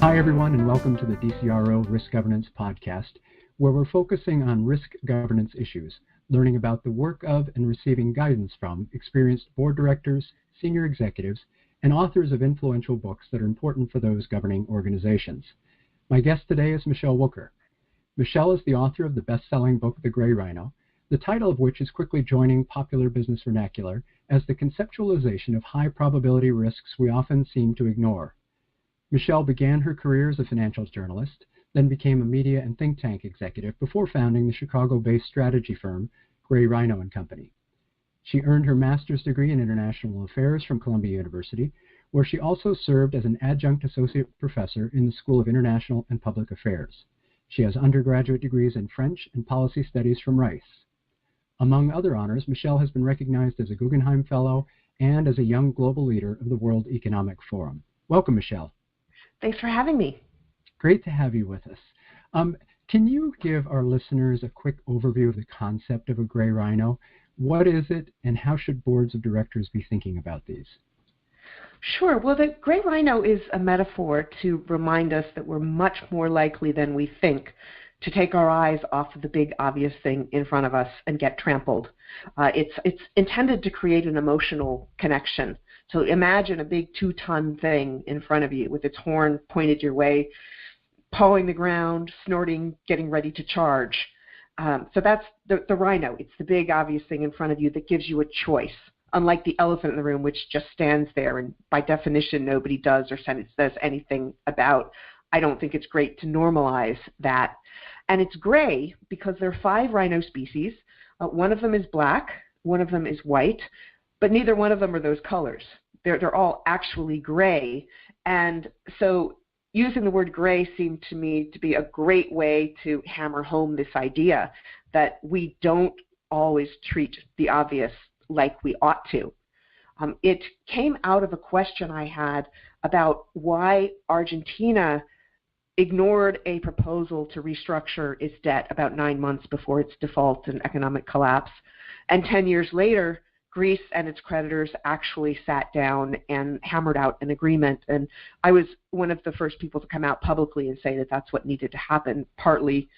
Hi, everyone, and welcome to the DCRO Risk Governance Podcast, where we're focusing on risk governance issues, learning about the work of and receiving guidance from experienced board directors, senior executives, and authors of influential books that are important for those governing organizations. My guest today is Michele Wucker. Michele is the author of the best-selling book, The Gray Rhino, the title of which is quickly joining popular business vernacular as the conceptualization of high-probability risks we often seem to ignore. Michele began her career as a financial journalist, then became a media and think tank executive before founding the Chicago-based strategy firm, Gray Rhino and Company. She earned her master's degree in international affairs from Columbia University, where she also served as an adjunct associate professor in the School of International and Public Affairs. She has undergraduate degrees in French and policy studies from Rice. Among other honors, Michele has been recognized as a Guggenheim Fellow and as a Young Global Leader of the World Economic Forum. Welcome, Michele. Thanks for having me. Great to have you with us. Can you give our listeners a quick overview of the concept of a gray rhino? What is it, and how should boards of directors be thinking about these? Sure. Well, the gray rhino is a metaphor to remind us that we're much more likely than we think to take our eyes off of the big obvious thing in front of us and get trampled. It's intended to create an emotional connection. So imagine a big 2-ton thing in front of you with its horn pointed your way, pawing the ground, snorting, getting ready to charge. So that's the rhino. It's the big obvious thing in front of you that gives you a choice, unlike the elephant in the room, which just stands there and by definition nobody does or says anything about. I don't think it's great to normalize that. And it's gray because there are 5 rhino species. One of them is black, one of them is white, but neither one of them are those colors. They're all actually gray. And so using the word gray seemed to me to be a great way to hammer home this idea that we don't always treat the obvious like we ought to. It came out of a question I had about why Argentina ignored a proposal to restructure its debt about 9 months before its default and economic collapse. And 10 years later, Greece and its creditors actually sat down and hammered out an agreement. And I was one of the first people to come out publicly and say that that's what needed to happen, partly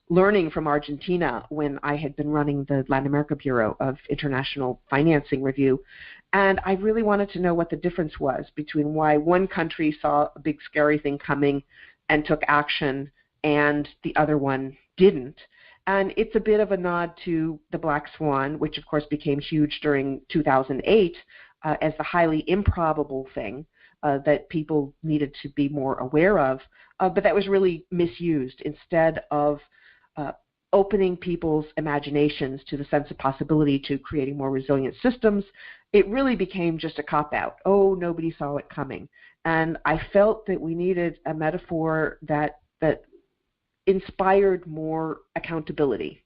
learning from Argentina when I had been running the Latin America Bureau of International Financing Review. And I really wanted to know what the difference was between why one country saw a big scary thing coming and took action and the other one didn't. And it's a bit of a nod to the black swan, which of course became huge during 2008 as the highly improbable thing that people needed to be more aware of, but that was really misused. Instead of opening people's imaginations to the sense of possibility to creating more resilient systems, it really became just a cop-out. Oh, nobody saw it coming. And I felt that we needed a metaphor that inspired more accountability.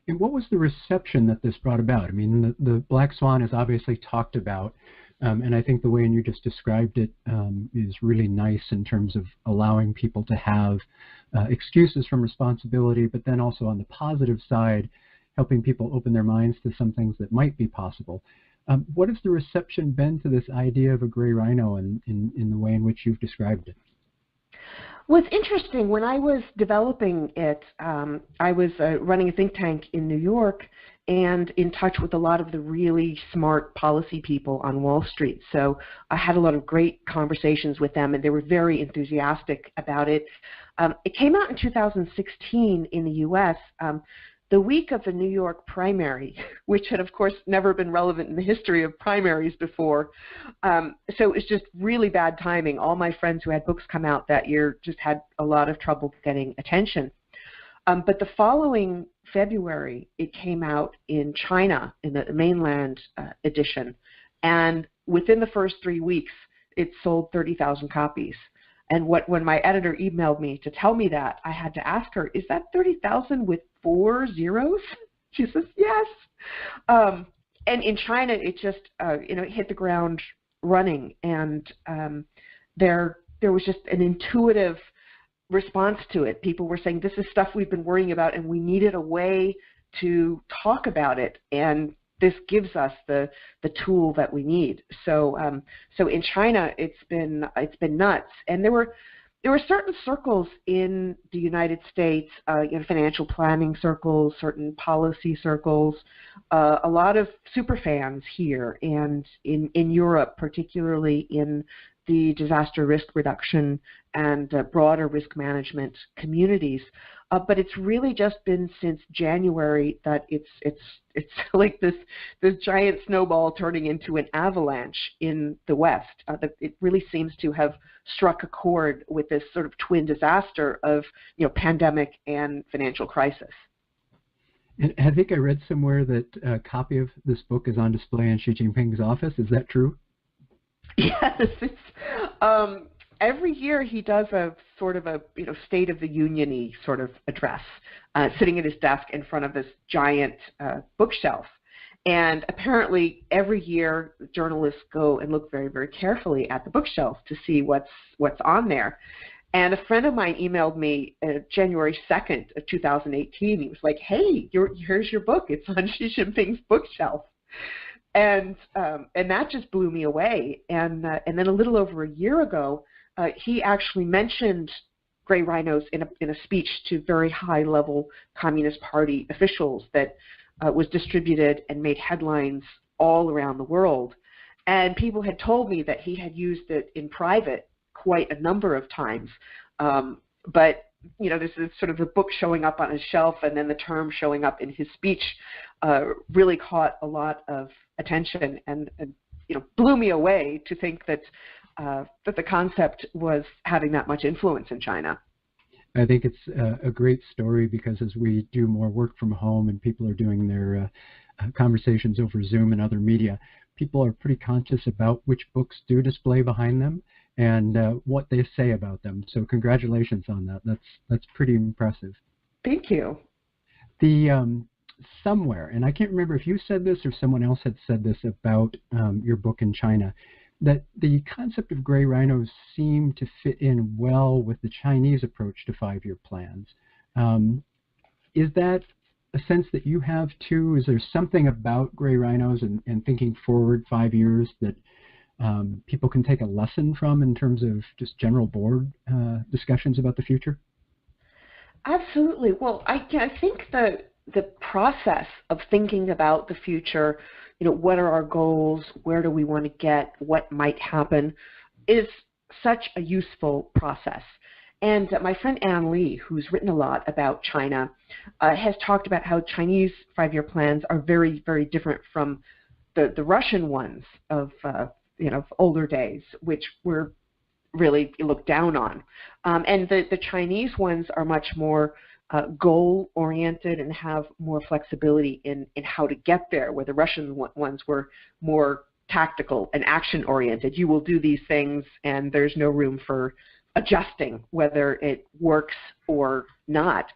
And what was the reception that this brought about? I mean, the black swan is obviously talked about, and I think the way you just described it is really nice in terms of allowing people to have excuses from responsibility, but then also on the positive side, helping people open their minds to some things that might be possible. What has the reception been to this idea of a gray rhino in the way in which you've described it? Well, it's interesting. When I was developing it, I was running a think tank in New York and in touch with a lot of the really smart policy people on Wall Street. So I had a lot of great conversations with them, and they were very enthusiastic about it. It came out in 2016 in the U.S., the week of the New York primary, which had, of course, never been relevant in the history of primaries before. So it was just really bad timing. All my friends who had books come out that year just had a lot of trouble getting attention. But the following February, it came out in China, in the mainland edition. And within the first 3 weeks, it sold 30,000 copies. And when my editor emailed me to tell me that, I had to ask her, is that 30,000 with 4 zeros? She says, yes. And in China, it just, it hit the ground running. And there was just an intuitive response to it. People were saying, this is stuff we've been worrying about, and we needed a way to talk about it. And this gives us the tool that we need. So in China, it's been nuts. And there were there were certain circles in the United States, financial planning circles, certain policy circles, a lot of super fans here, and in Europe, particularly in the disaster risk reduction and broader risk management communities. But it's really just been since January that it's like this giant snowball turning into an avalanche in the West. It really seems to have struck a chord with this sort of twin disaster of pandemic and financial crisis. And I think I read somewhere that a copy of this book is on display in Xi Jinping's office. Is that true? Yes, it's, every year he does a sort of a State of the Union-y sort of address, sitting at his desk in front of this giant bookshelf. And apparently every year journalists go and look very, very carefully at the bookshelf to see what's on there. And a friend of mine emailed me January 2nd of 2018. He was like, "Hey, here's your book. It's on Xi Jinping's bookshelf." And that just blew me away. And then a little over a year ago, he actually mentioned Gray Rhinos in a speech to very high-level Communist Party officials that was distributed and made headlines all around the world. And people had told me that he had used it in private quite a number of times. But this is sort of the book showing up on his shelf and then the term showing up in his speech really caught a lot of attention and blew me away to think that the concept was having that much influence in China. I think it's a great story because as we do more work from home and people are doing their conversations over Zoom and other media, people are pretty conscious about which books do display behind them and what they say about them. So congratulations on that. That's pretty impressive. Thank you. The somewhere, and I can't remember if you said this or someone else had said this about your book in China, that the concept of gray rhinos seem to fit in well with the Chinese approach to five-year plans. Is that a sense that you have too? Is there something about gray rhinos and thinking forward 5 years that people can take a lesson from in terms of just general board discussions about the future? Absolutely. Well, I think the process of thinking about the future, what are our goals, where do we want to get, what might happen, is such a useful process. And my friend Ann Lee, who's written a lot about China, has talked about how Chinese five-year plans are very, very different from the Russian ones of older days, which were really looked down on. And the Chinese ones are much more goal-oriented and have more flexibility in how to get there, where the Russian ones were more tactical and action-oriented. You will do these things, and there's no room for adjusting whether it works or not.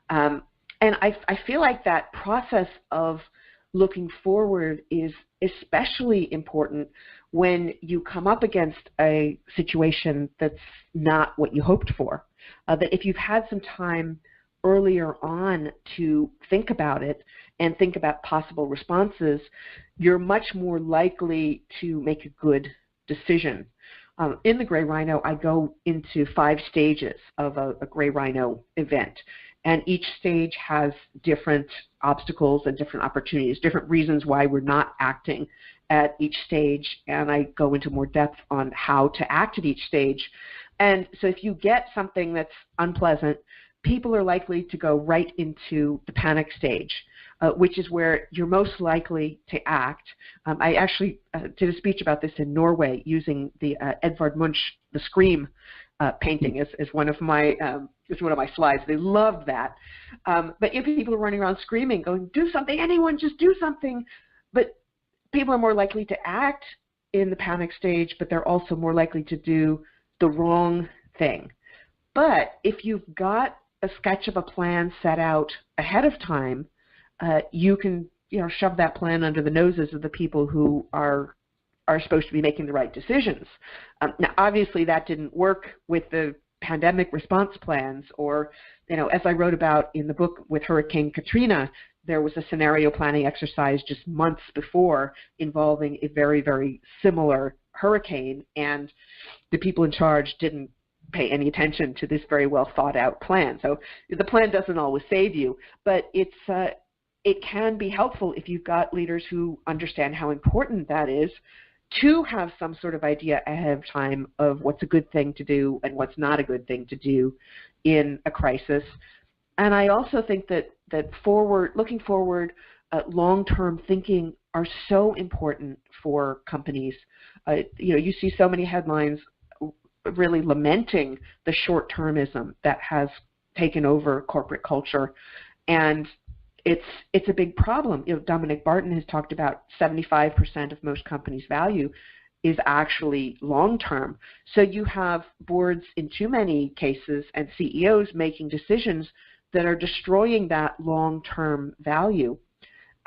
And I feel like that process of looking forward is especially important when you come up against a situation that's not what you hoped for. That if you've had some time earlier on to think about it and think about possible responses, you're much more likely to make a good decision. In the Gray Rhino, I go into 5 stages of a Gray Rhino event, and each stage has different obstacles and different opportunities, different reasons why we're not acting at each stage, and I go into more depth on how to act at each stage. And so if you get something that's unpleasant, people are likely to go right into the panic stage, which is where you're most likely to act. I actually did a speech about this in Norway using the Edvard Munch, the Scream painting as one of my slides. They loved that. But people are running around screaming, going, "Do something, anyone, just do something." But people are more likely to act in the panic stage, but they're also more likely to do the wrong thing. But if you've got a sketch of a plan set out ahead of time, you can shove that plan under the noses of the people who are supposed to be making the right decisions. Now, obviously, that didn't work with the pandemic response plans, or as I wrote about in the book with Hurricane Katrina, there was a scenario planning exercise just months before involving a very, very similar hurricane, and the people in charge didn't pay any attention to this very well thought out plan. So the plan doesn't always save you, but it can be helpful if you've got leaders who understand how important that is to have some sort of idea ahead of time of what's a good thing to do and what's not a good thing to do in a crisis. And I also think that looking forward, long-term thinking are so important for companies. You see so many headlines really lamenting the short-termism that has taken over corporate culture, and it's a big problem. Dominic Barton has talked about 75% of most companies' value is actually long-term. So you have boards in too many cases and CEOs making decisions that are destroying that long-term value.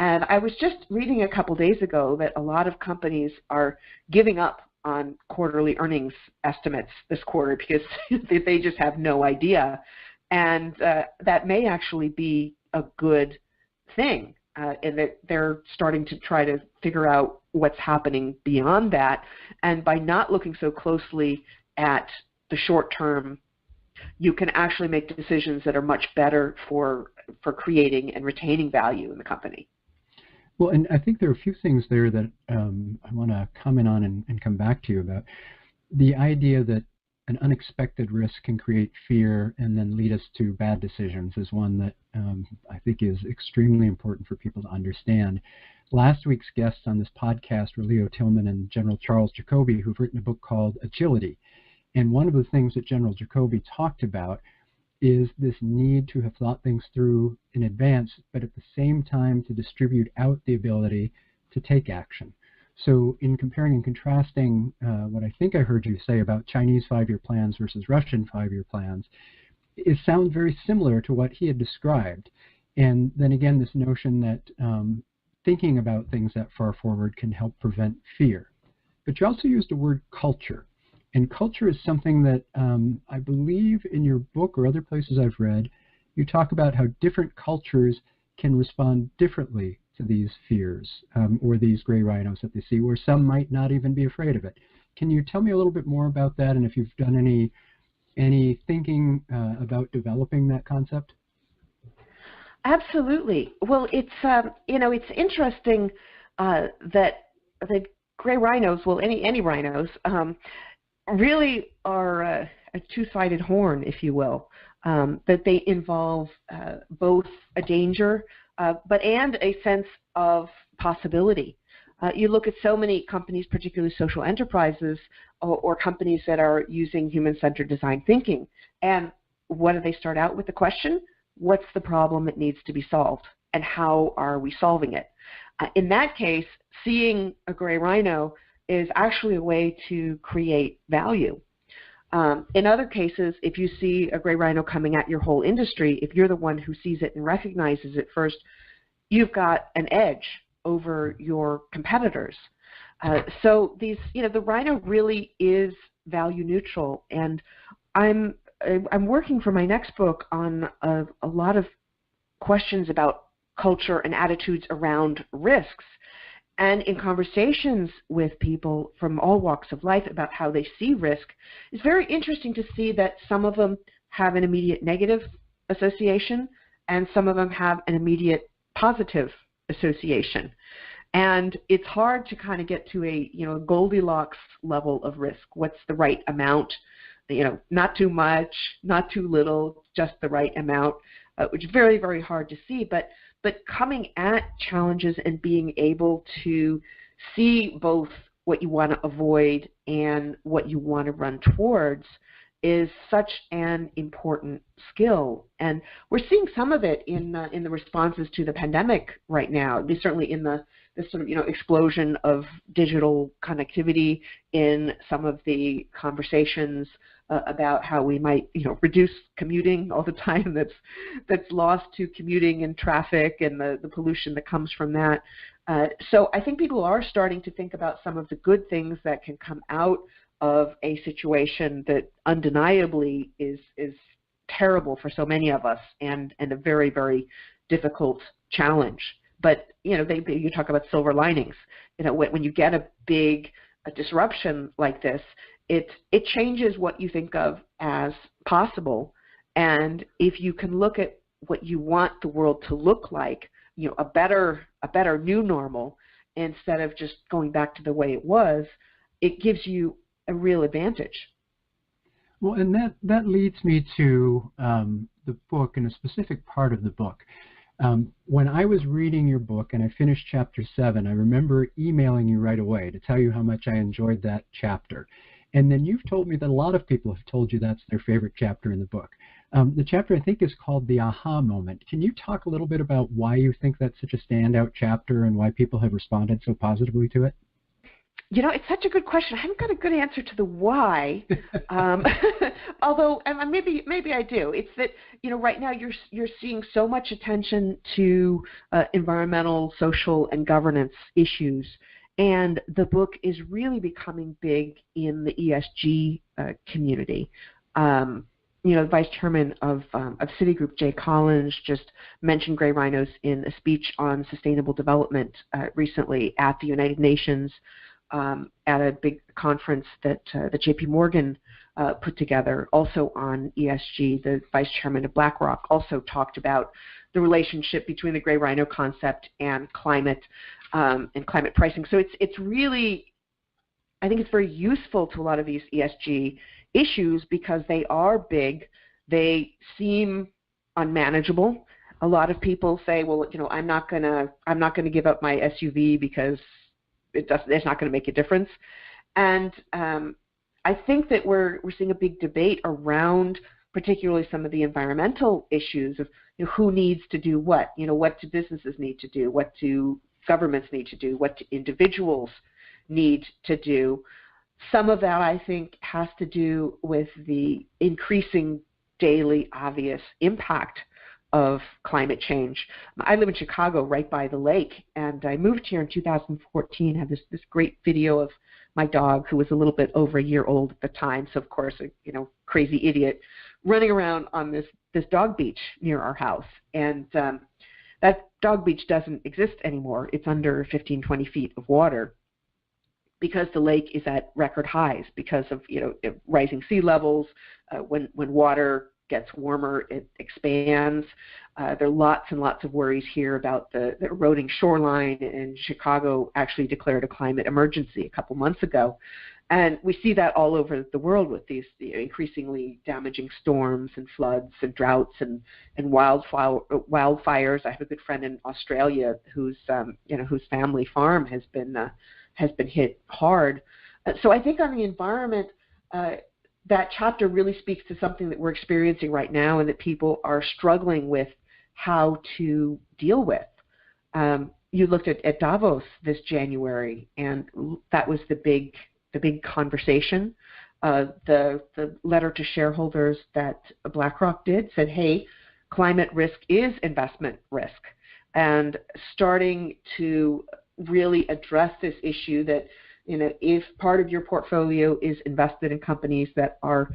And I was just reading a couple days ago that a lot of companies are giving up on quarterly earnings estimates this quarter because they just have no idea. And that may actually be a good thing, and that they're starting to try to figure out what's happening beyond that. And by not looking so closely at the short term, you can actually make decisions that are much better for creating and retaining value in the company. Well, and I think there are a few things there that I want to comment on and come back to you about. The idea that an unexpected risk can create fear and then lead us to bad decisions is one that I think is extremely important for people to understand. Last week's guests on this podcast were Leo Tillman and General Charles Jacoby, who've written a book called Agility. And one of the things that General Jacoby talked about is this need to have thought things through in advance, but at the same time to distribute out the ability to take action. So in comparing and contrasting what I think I heard you say about Chinese 5-year plans versus Russian 5-year plans, it sounds very similar to what he had described. And then again, this notion that thinking about things that far forward can help prevent fear. But you also used the word culture. And culture is something that I believe in your book or other places I've read, you talk about how different cultures can respond differently to these fears or these gray rhinos that they see, where some might not even be afraid of it. Can you tell me a little bit more about that, and if you've done any thinking about developing that concept? Absolutely. Well, it's interesting that the gray rhinos, well, any rhinos, really are a two-sided horn, if you will, that they involve both a danger and a sense of possibility. You look at so many companies, particularly social enterprises or companies that are using human-centered design thinking, and what do they start out with? The question, what's the problem that needs to be solved, and how are we solving it? In that case, seeing a gray rhino is actually a way to create value. In other cases, if you see a gray rhino coming at your whole industry, if you're the one who sees it and recognizes it first, you've got an edge over your competitors. So the rhino really is value neutral, and I'm working for my next book on a lot of questions about culture and attitudes around risks. And in conversations with people from all walks of life about how they see risk, it's very interesting to see that some of them have an immediate negative association and some of them have an immediate positive association. And it's hard to kind of get to a Goldilocks level of risk. What's the right amount? Not too much, not too little, just the right amount, which is very, very hard to see. But coming at challenges and being able to see both what you want to avoid and what you want to run towards is such an important skill. And we're seeing some of it in the responses to the pandemic right now. Certainly in this sort of explosion of digital connectivity, in some of the conversations about how we might reduce commuting, all the time that's lost to commuting and traffic and the pollution that comes from that. So I think people are starting to think about some of the good things that can come out of a situation that undeniably is terrible for so many of us and a very, very difficult challenge. But you talk about silver linings. When you get a big disruption like this, it changes what you think of as possible. And if you can look at what you want the world to look like, a better new normal, instead of just going back to the way it was, it gives you a real advantage. Well, and that leads me to the book and a specific part of the book. When I was reading your book and I finished chapter 7, I remember emailing you right away to tell you how much I enjoyed that chapter. And then you've told me that a lot of people have told you that's their favorite chapter in the book. The chapter, I think, is called The Aha Moment. Can you talk a little bit about why you think that's such a standout chapter and why people have responded so positively to it? It's such a good question. I haven't got a good answer to the why, although maybe I do. It's that right now you're seeing so much attention to environmental, social, and governance issues, and the book is really becoming big in the ESG community. The vice chairman of Citigroup, Jay Collins, just mentioned Gray Rhinos in a speech on sustainable development recently at the United Nations. At a big conference that J.P. Morgan put together, also on ESG. The vice chairman of BlackRock also talked about the relationship between the Gray Rhino concept and climate pricing. So it's really, I think it's very useful to a lot of these ESG issues because they are big. They seem unmanageable. A lot of people say, well, I'm not gonna give up my SUV because it's not going to make a difference. And I think that we're seeing a big debate around particularly some of the environmental issues of who needs to do what. What do businesses need to do? What do governments need to do? What do individuals need to do? Some of that, I think, has to do with the increasing daily obvious impact of climate change. I live in Chicago, right by the lake, and I moved here in 2014. I have this great video of my dog, who was a little bit over a year old at the time, so of course, crazy idiot, running around on this dog beach near our house. And that dog beach doesn't exist anymore. It's under 15, 20 feet of water because the lake is at record highs because of rising sea levels. When water gets warmer, it expands. There are lots and lots of worries here about the eroding shoreline, and Chicago actually declared a climate emergency a couple months ago. And we see that all over the world with these increasingly damaging storms and floods and droughts and wildfires. I have a good friend in Australia whose family farm has been hit hard. So I think on the environment, that chapter really speaks to something that we're experiencing right now and that people are struggling with how to deal with. You looked at Davos this January, and that was the big conversation. The letter to shareholders that BlackRock did said, hey, climate risk is investment risk, and starting to really address this issue that if part of your portfolio is invested in companies that are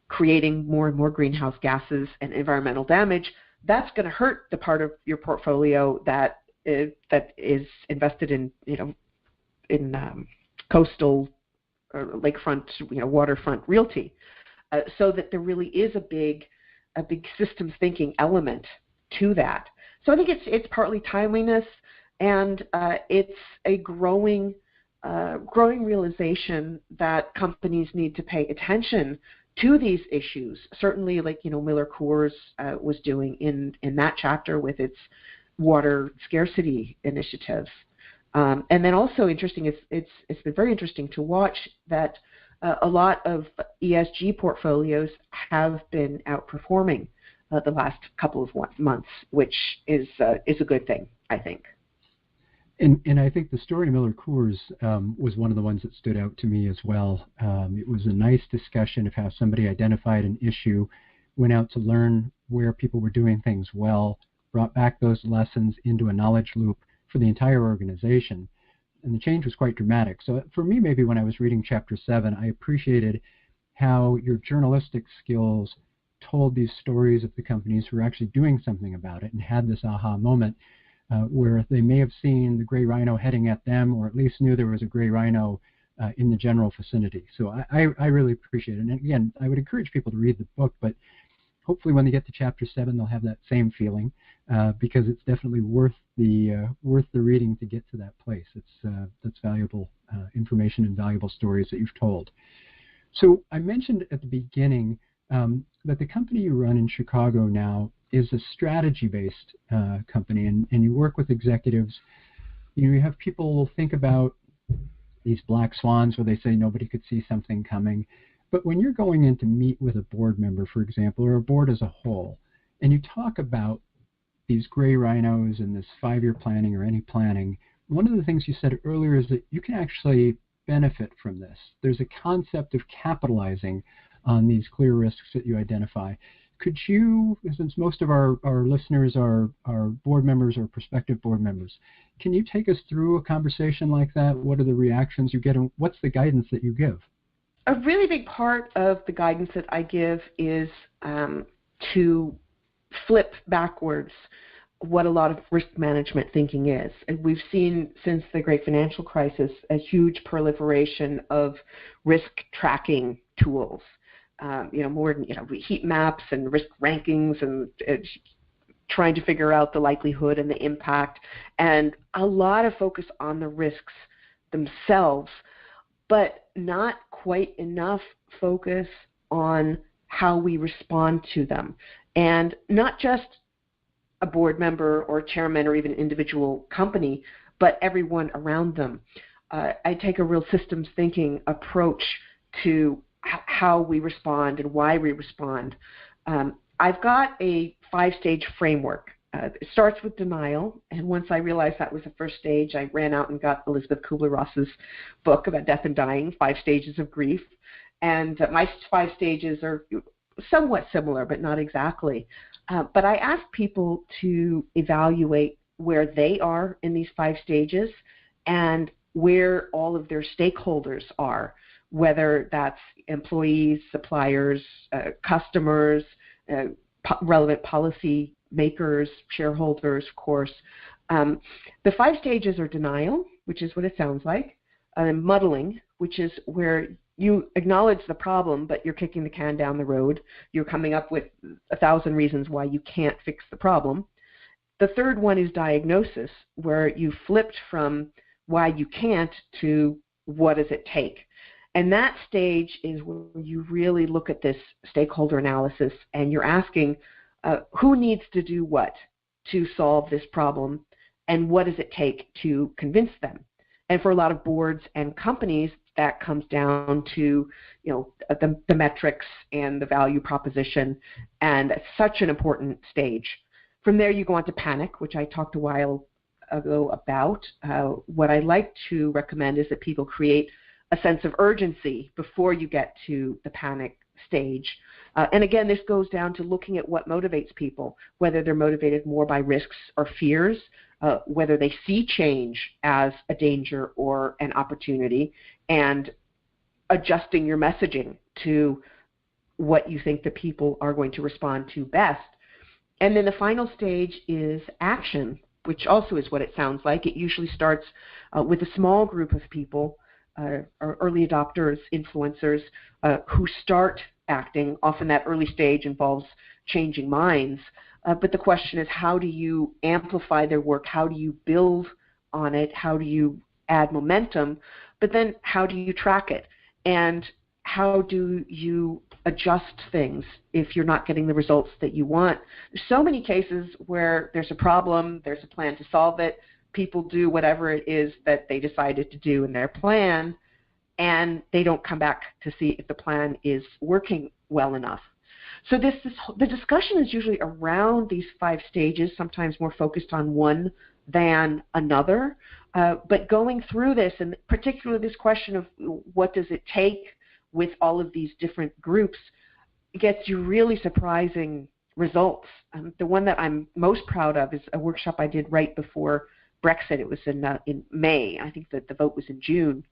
creating more and more greenhouse gases and environmental damage, that's going to hurt the part of your portfolio that is invested in coastal or lakefront, waterfront realty. So that there really is a big systems thinking element to that. So I think it's partly timeliness, and it's a growing realization that companies need to pay attention to these issues. Certainly, like Miller Coors was doing in that chapter with its water scarcity initiatives. And then also interesting, it's been very interesting to watch that a lot of ESG portfolios have been outperforming the last couple of months, which is a good thing, I think. And I think the story of Miller Coors was one of the ones that stood out to me as well. It was a nice discussion of how somebody identified an issue, went out to learn where people were doing things well, brought back those lessons into a knowledge loop for the entire organization. And the change was quite dramatic. So for me, maybe when I was reading Chapter 7, I appreciated how your journalistic skills told these stories of the companies who were actually doing something about it and had this aha moment. Where they may have seen the Gray Rhino heading at them, or at least knew there was a Gray Rhino in the general vicinity. So I really appreciate it. And again, I would encourage people to read the book, but hopefully when they get to chapter 7, they'll have that same feeling, because it's definitely worth the reading to get to that place. That's valuable information and valuable stories that you've told. So I mentioned at the beginning that the company you run in Chicago now is a strategy-based company, and you work with executives. You have people think about these black swans where they say nobody could see something coming. But when you're going in to meet with a board member, for example, or a board as a whole, and you talk about these gray rhinos and this 5-year planning or any planning, one of the things you said earlier is that you can actually benefit from this. There's a concept of capitalizing on these clear risks that you identify. Could you, since most of our listeners are board members or prospective board members, can you take us through a conversation like that? What are the reactions you get, and what's the guidance that you give? A really big part of the guidance that I give is to flip backwards what a lot of risk management thinking is. And we've seen since the great financial crisis a huge proliferation of risk tracking tools. More than heat maps and risk rankings and trying to figure out the likelihood and the impact, and a lot of focus on the risks themselves, but not quite enough focus on how we respond to them. And not just a board member or chairman or even individual company, but everyone around them. I take a real systems thinking approach to how we respond and why we respond. I've got a 5-stage framework. It starts with denial, and once I realized that was the first stage, I ran out and got Elizabeth Kubler-Ross's book about death and dying, 5 Stages of Grief. And my 5 stages are somewhat similar, but not exactly. But I ask people to evaluate where they are in these 5 stages and where all of their stakeholders are, whether that's employees, suppliers, customers, relevant policy makers, shareholders, of course. The 5 stages are denial, which is what it sounds like, muddling, which is where you acknowledge the problem, but you're kicking the can down the road. You're coming up with 1,000 reasons why you can't fix the problem. The third one is diagnosis, where you flipped from why you can't to what does it take. And that stage is where you really look at this stakeholder analysis and you're asking who needs to do what to solve this problem and what does it take to convince them. And for a lot of boards and companies, that comes down to the metrics and the value proposition, and it's such an important stage. From there you go on to panic, which I talked a while ago about. What I like to recommend is that people create a sense of urgency before you get to the panic stage. And again, this goes down to looking at what motivates people, whether they're motivated more by risks or fears, whether they see change as a danger or an opportunity, and adjusting your messaging to what you think the people are going to respond to best. And then the final stage is action, which also is what it sounds like. It usually starts with a small group of people, or early adopters, influencers, who start acting. Often that early stage involves changing minds. But the question is, how do you amplify their work? How do you build on it? How do you add momentum? But then how do you track it? And how do you adjust things if you're not getting the results that you want? There's so many cases where there's a problem, there's a plan to solve it, people do whatever it is that they decided to do in their plan, and they don't come back to see if the plan is working well enough. So the discussion is usually around these 5 stages, sometimes more focused on one than another. But going through this, and particularly this question of what does it take with all of these different groups, gets you really surprising results. The one that I'm most proud of is a workshop I did right before Brexit. It was in May. I think that the vote was in June.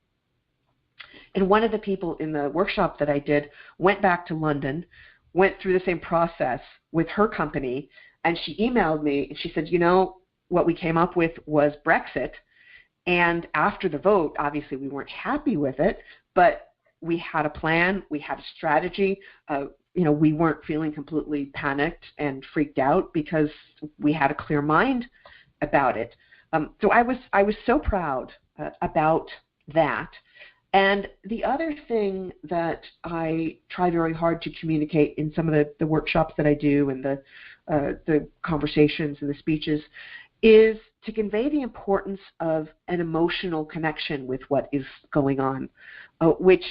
And one of the people in the workshop that I did went back to London, went through the same process with her company, and she emailed me and she said, what we came up with was Brexit, And after the vote, obviously we weren't happy with it, but we had a plan, we had a strategy. We weren't feeling completely panicked and freaked out because we had a clear mind about it. So I was so proud about that. And the other thing that I try very hard to communicate in some of the workshops that I do and the conversations and the speeches is to convey the importance of an emotional connection with what is going on, which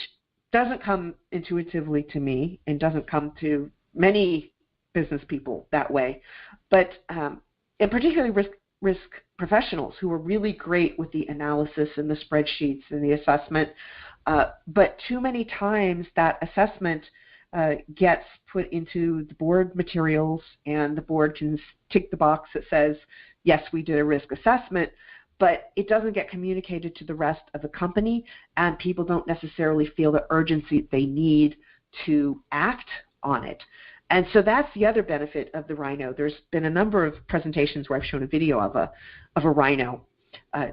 doesn't come intuitively to me and doesn't come to many business people that way, but and particularly risk professionals who are really great with the analysis and the spreadsheets and the assessment, but too many times that assessment gets put into the board materials, and the board can tick the box that says, yes, we did a risk assessment, but it doesn't get communicated to the rest of the company, and people don't necessarily feel the urgency they need to act on it. And so that's the other benefit of the Rhino. There's been a number of presentations where I've shown a video of a Rhino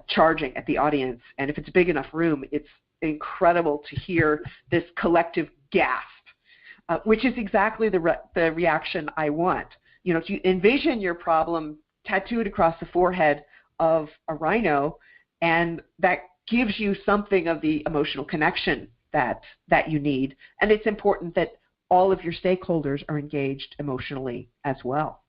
charging at the audience, and if it's a big enough room, it's incredible to hear this collective gasp, which is exactly the reaction I want. If you envision your problem tattooed across the forehead of a Rhino, and that gives you something of the emotional connection that you need. And it's important that all of your stakeholders are engaged emotionally as well.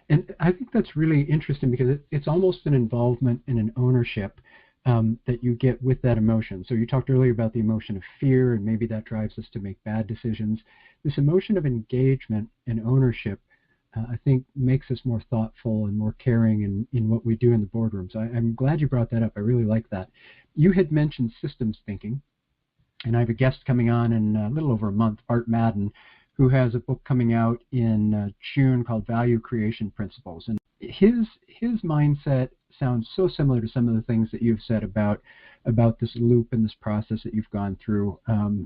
And I think that's really interesting because it's almost an involvement and an ownership that you get with that emotion. So you talked earlier about the emotion of fear, and maybe that drives us to make bad decisions. This emotion of engagement and ownership, I think, makes us more thoughtful and more caring in what we do in the boardroom. So I'm glad you brought that up. I really like that. You had mentioned systems thinking, and I have a guest coming on in a little over a month, Art Madden, who has a book coming out in June called Value Creation Principles. And his mindset sounds so similar to some of the things that you've said about this loop and this process that you've gone through.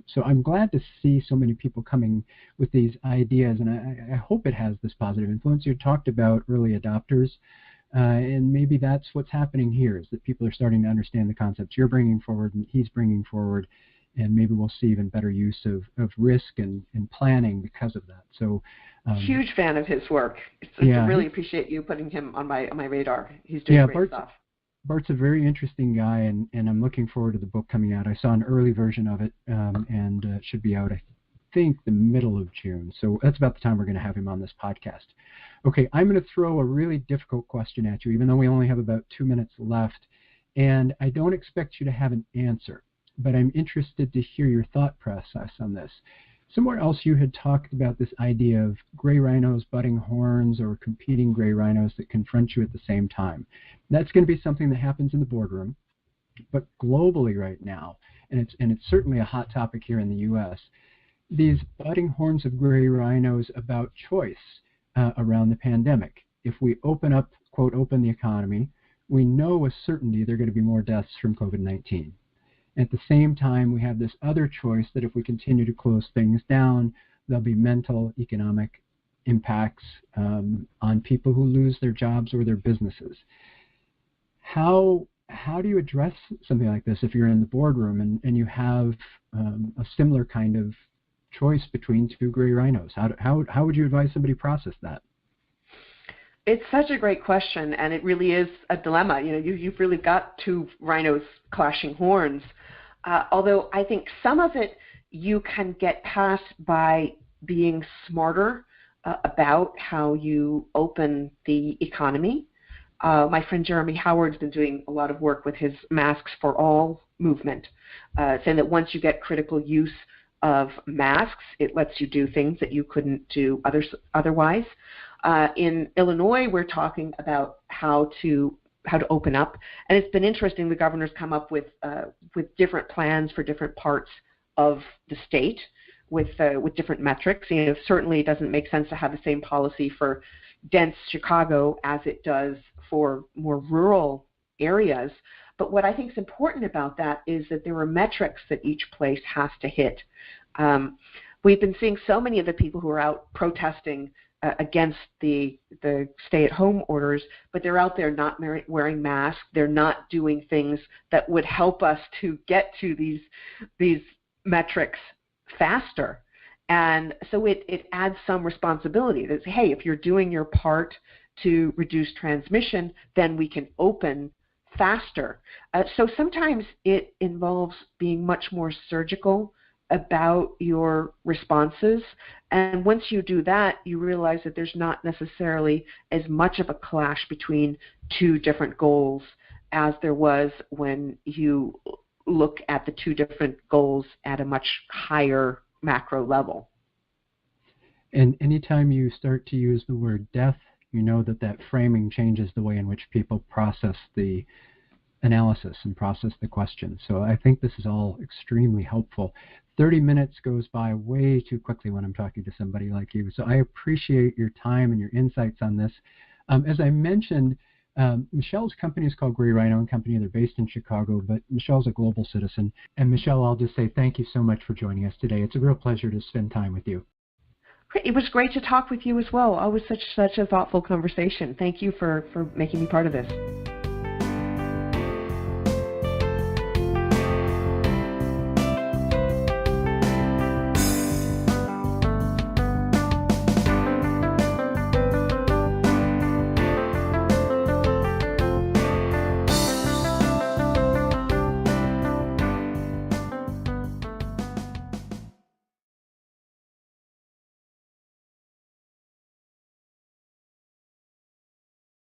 So I'm glad to see so many people coming with these ideas, and I hope it has this positive influence. You talked about early adopters, and maybe that's what's happening here, is that people are starting to understand the concepts you're bringing forward and he's bringing forward, and maybe we'll see even better use of risk and planning because of that. So, huge fan of his work. I really appreciate you putting him on my radar. He's doing great stuff. Bart's a very interesting guy, and I'm looking forward to the book coming out. I saw an early version of it, and it should be out, I think, the middle of June. So that's about the time we're going to have him on this podcast. Okay, I'm going to throw a really difficult question at you, even though we only have about 2 minutes left, and I don't expect you to have an answer, but I'm interested to hear your thought process on this. Somewhere else you had talked about this idea of gray rhinos butting horns or competing gray rhinos that confront you at the same time. That's going to be something that happens in the boardroom, but globally right now, and it's certainly a hot topic here in the U.S., these butting horns of gray rhinos about choice around the pandemic. If we open up, quote, open the economy, we know with certainty there are going to be more deaths from COVID-19. At the same time, we have this other choice that if we continue to close things down, there'll be mental, economic impacts on people who lose their jobs or their businesses. How do you address something like this if you're in the boardroom and you have a similar kind of choice between two gray rhinos? How would you advise somebody process that? It's such a great question, and it really is a dilemma. You've really got two rhinos clashing horns. Although I think some of it you can get past by being smarter about how you open the economy. My friend Jeremy Howard's been doing a lot of work with his Masks for All movement, saying that once you get critical use of masks, it lets you do things that you couldn't do otherwise. In Illinois, we're talking about how to open up, and it's been interesting. The governor's come up with different plans for different parts of the state with different metrics. Certainly it doesn't make sense to have the same policy for dense Chicago as it does for more rural areas. But what I think is important about that is that there are metrics that each place has to hit. We've been seeing so many of the people who are out protesting against the stay-at-home orders, but they're out there not wearing masks. They're not doing things that would help us to get to these metrics faster. And so it adds some responsibility. That, hey, if you're doing your part to reduce transmission, then we can open faster. So sometimes it involves being much more surgical about your responses, and once you do that, you realize that there's not necessarily as much of a clash between two different goals as there was when you look at the two different goals at a much higher macro level. And anytime you start to use the word death, you know that framing changes the way in which people process the analysis and process the question. So I think this is all extremely helpful. 30 minutes goes by way too quickly when I'm talking to somebody like you. So I appreciate your time and your insights on this. As I mentioned, Michele's company is called Gray Rhino and Company. They're based in Chicago, but Michele's a global citizen. And Michele, I'll just say thank you so much for joining us today. It's a real pleasure to spend time with you. It was great to talk with you as well. Always such a thoughtful conversation. Thank you for making me part of this.